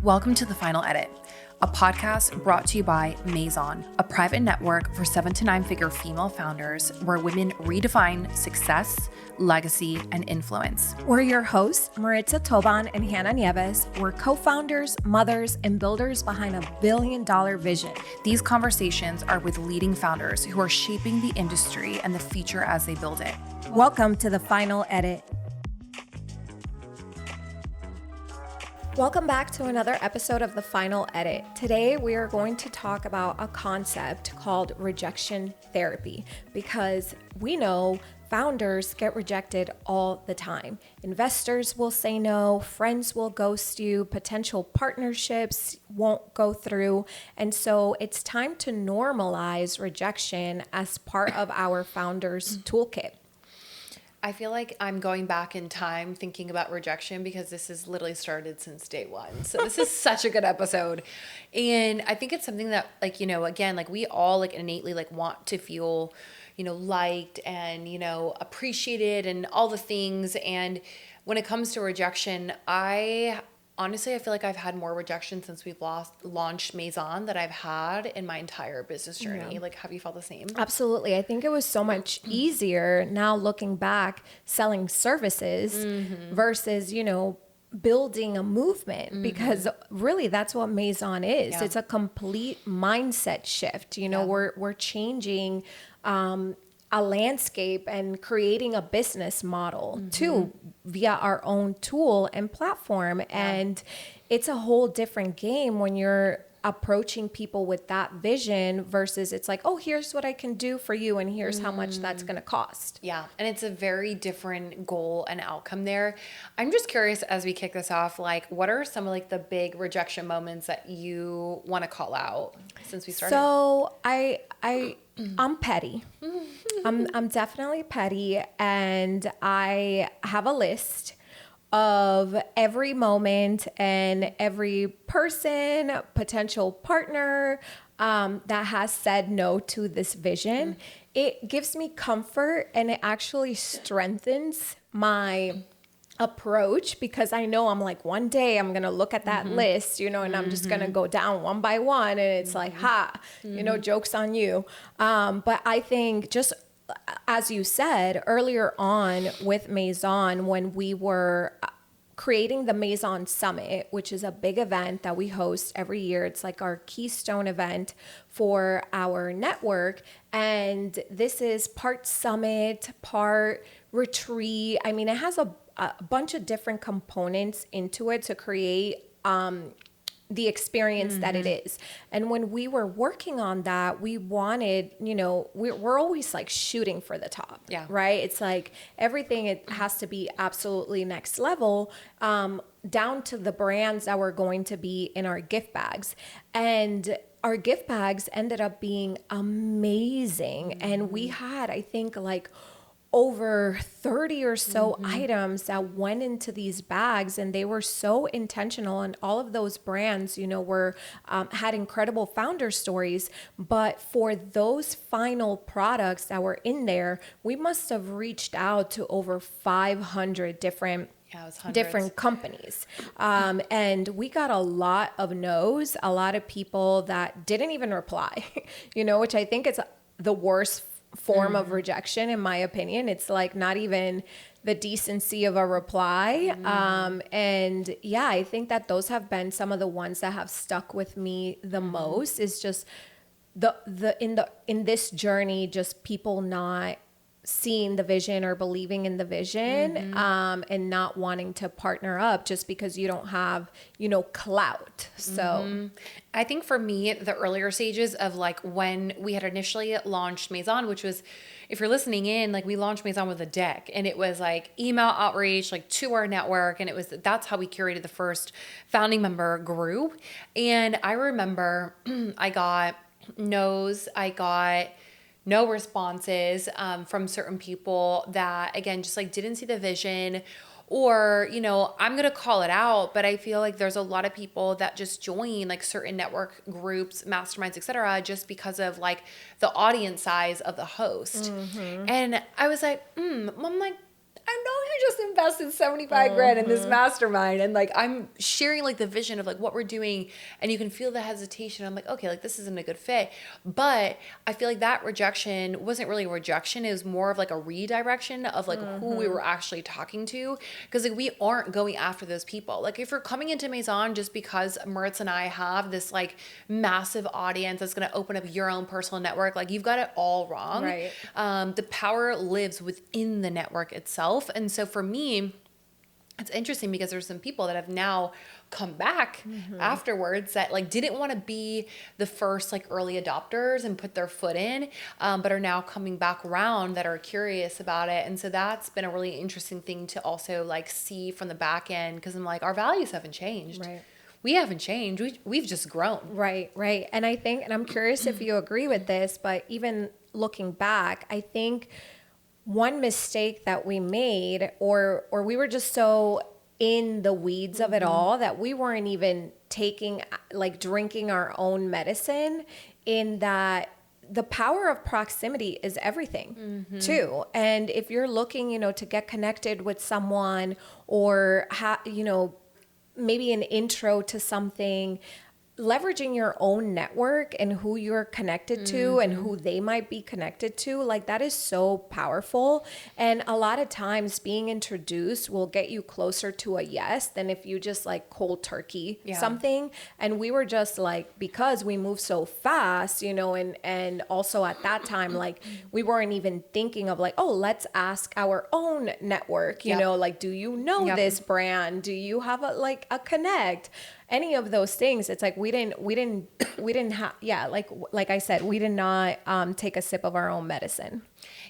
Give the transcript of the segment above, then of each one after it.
Welcome to The Final Edit, a podcast brought to you by Maison, a private network for 7 to 9 figure female founders where women redefine success, legacy, and influence. We're your hosts, Maritza Toban and Hannah Nieves. We're co-founders, mothers, and builders behind a billion-dollar vision. These conversations are with leading founders who are shaping the industry and the future as they build it. Welcome to The Final Edit. Welcome back to another episode of The Final Edit. Today, we are going to talk about a concept called rejection therapy because we know founders get rejected all the time. Investors will say no, friends will ghost you, potential partnerships won't go through. And so it's time to normalize rejection as part of our founders' toolkit. I feel like I'm going back in time thinking about rejection because this has literally started since day one. So this is such a good episode. And I think it's something that again, we all innately want to feel, liked and, appreciated and all the things. And when it comes to rejection, Honestly, I feel like I've had more rejection since we've launched Maison that I've had in my entire business journey. Yeah. Have you felt the same? Absolutely. I think it was so much easier now looking back selling services versus, building a movement because really that's what Maison is. Yeah. It's a complete mindset shift. We're changing a landscape and creating a business model too via our own tool and platform. And it's a whole different game when you're approaching people with that vision versus it's like, oh, here's what I can do for you and here's how much that's going to cost. Yeah. And it's a very different goal and outcome there. I'm just curious as we kick this off, what are some of the big rejection moments that you want to call out since we started? So I'm petty. I'm definitely petty, and I have a list of every moment and every person, potential partner that has said no to this vision. It gives me comfort and it actually strengthens my approach because I know I'm one day I'm going to look at that list, and I'm just going to go down one by one and it's joke's on you. But I think just as you said earlier on with Maison, when we were creating the Maison Summit, which is a big event that we host every year. It's our keystone event for our network. And this is part summit, part retreat. I mean, it has a bunch of different components into it to create the experience that it is. And when we were working on that, we wanted, we're always shooting for the top, right? It's everything, it has to be absolutely next level, down to the brands that were going to be in our gift bags. And our gift bags ended up being amazing. And we had, I think, over 30 or so items that went into these bags, and they were so intentional, and all of those brands were had incredible founder stories. But for those final products that were in there, we must have reached out to over 500 different companies. And we got a lot of no's, a lot of people that didn't even reply, which I think is the worst form of rejection, in my opinion. It's not even the decency of a reply. And yeah, I think that those have been some of the ones that have stuck with me the most, is just in this journey, just people not seeing the vision or believing in the vision, and not wanting to partner up just because you don't have, clout. So I think for me, the earlier stages of when we had initially launched Maison, which was, if you're listening in, we launched Maison with a deck, and it was email outreach, to our network. And that's how we curated the first founding member group. And I remember I got no's, I got no responses from certain people that, again, just didn't see the vision, or, I'm going to call it out, but I feel there's a lot of people that just join certain network groups, masterminds, etc., just because of the audience size of the host. And I was I'm I know just invested 75 grand in this mastermind. And like, I'm sharing like the vision of like what we're doing, and you can feel the hesitation. I'm like, okay, like this isn't a good fit. But I feel like that rejection wasn't really a rejection. It was more of like a redirection of like who we were actually talking to. Cause like we aren't going after those people. Like if you're coming into Maison just because Moritz and I have this like massive audience that's going to open up your own personal network, like you've got it all wrong. Right. The power lives within the network itself. And so for me, it's interesting because there's some people that have now come back afterwards that like didn't want to be the first like early adopters and put their foot in, but are now coming back around that are curious about it. And so that's been a really interesting thing to also like see from the back end, because I'm like, our values haven't changed. Right. We haven't changed. We've just grown. Right. And I think, and I'm curious if you agree with this, but even looking back, I think one mistake that we made, or we were just so in the weeds of it all that we weren't even drinking our own medicine, in that the power of proximity is everything too. And if you're looking, to get connected with someone, or maybe an intro to something, leveraging your own network and who you're connected to and who they might be connected to, like that is so powerful. And a lot of times being introduced will get you closer to a yes than if you just like cold turkey something. And we were just like, because we move so fast, and also at that time, like we weren't even thinking of like, oh, let's ask our own network, like, do you know this brand? Do you have a connect? Any of those things, it's like we didn't have, like I said, we did not take a sip of our own medicine.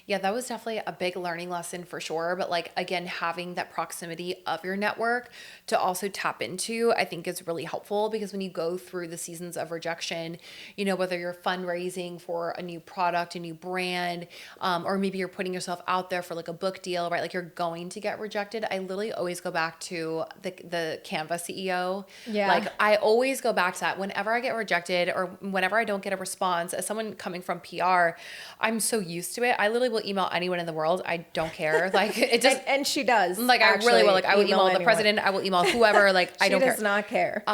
Yeah, that was definitely a big learning lesson for sure. But like, again, having that proximity of your network to also tap into, I think is really helpful, because when you go through the seasons of rejection, whether you're fundraising for a new product, a new brand, or maybe you're putting yourself out there for like a book deal, right? Like you're going to get rejected. I literally always go back to the Canva CEO. Yeah. Like I always go back to that whenever I get rejected or whenever I don't get a response. As someone coming from PR, I'm so used to it. I literally will email anyone in the world. I don't care. Like it just, and she does. Like I really will. Like I will email the president. I will email whoever. Like I don't care. She does not care.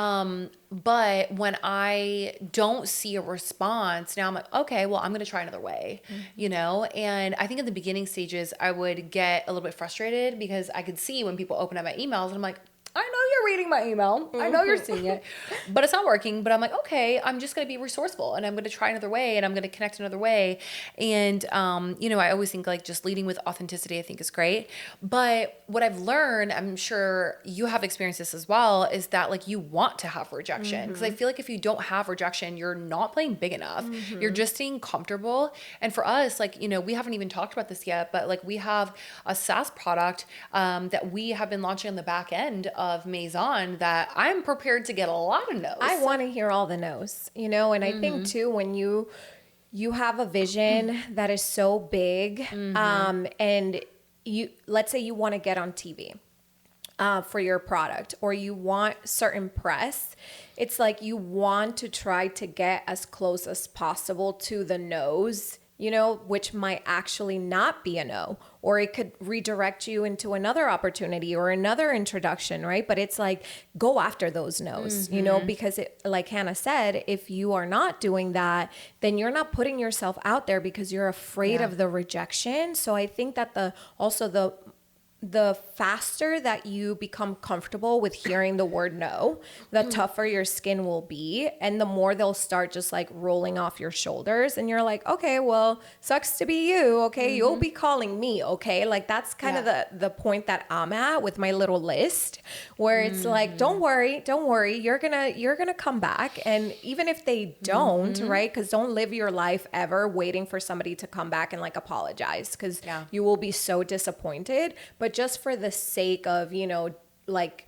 But when I don't see a response, now I'm like, okay, well, I'm going to try another way, And I think in the beginning stages, I would get a little bit frustrated because I could see when people open up my emails and I'm like, I know you're reading my email. I know you're seeing it, but it's not working. But I'm like, okay, I'm just going to be resourceful and I'm going to try another way and I'm going to connect another way. And, I always think like just leading with authenticity, I think is great. But what I've learned, I'm sure you have experienced this as well, is that like you want to have rejection. Because I feel like if you don't have rejection, you're not playing big enough. You're just staying comfortable. And for us, like, we haven't even talked about this yet, but like we have a SaaS product that we have been launching on the back end of Maison that I'm prepared to get a lot of no's. I want to hear all the no's, and I think too, when you have a vision that is so big, and let's say you want to get on TV for your product, or you want certain press, it's like you want to try to get as close as possible to the no's, which might actually not be a no, or it could redirect you into another opportunity or another introduction, right? But it's like, go after those no's, because like Hannah said, if you are not doing that, then you're not putting yourself out there because you're afraid of the rejection. So I think that the faster that you become comfortable with hearing the word no, the tougher your skin will be. And the more they'll start just like rolling off your shoulders. And you're like, okay, well, sucks to be you. Okay. You'll be calling me. Okay. Like that's kind of the point that I'm at with my little list, where it's like, don't worry. You're going to come back. And even if they don't, right? Cause don't live your life ever waiting for somebody to come back and like apologize. Cause you will be so disappointed. But just for the sake of, like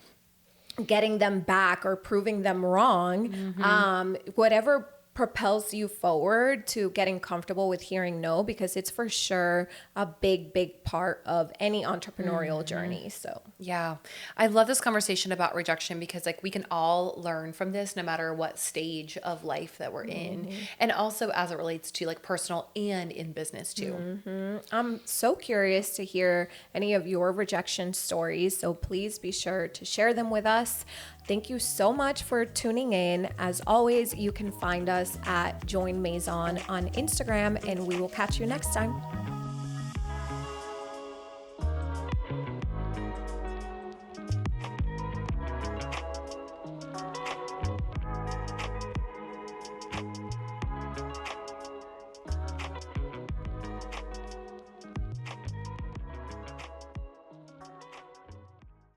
getting them back or proving them wrong, whatever propels you forward to getting comfortable with hearing no, because it's for sure a big part of any entrepreneurial journey. So Yeah. I love this conversation about rejection because like we can all learn from this no matter what stage of life that we're in. And also as it relates to like personal and in business too. I'm so curious to hear any of your rejection stories. So please be sure to share them with us. Thank you so much for tuning in. As always, you can find us at Join Maison on Instagram, and we will catch you next time.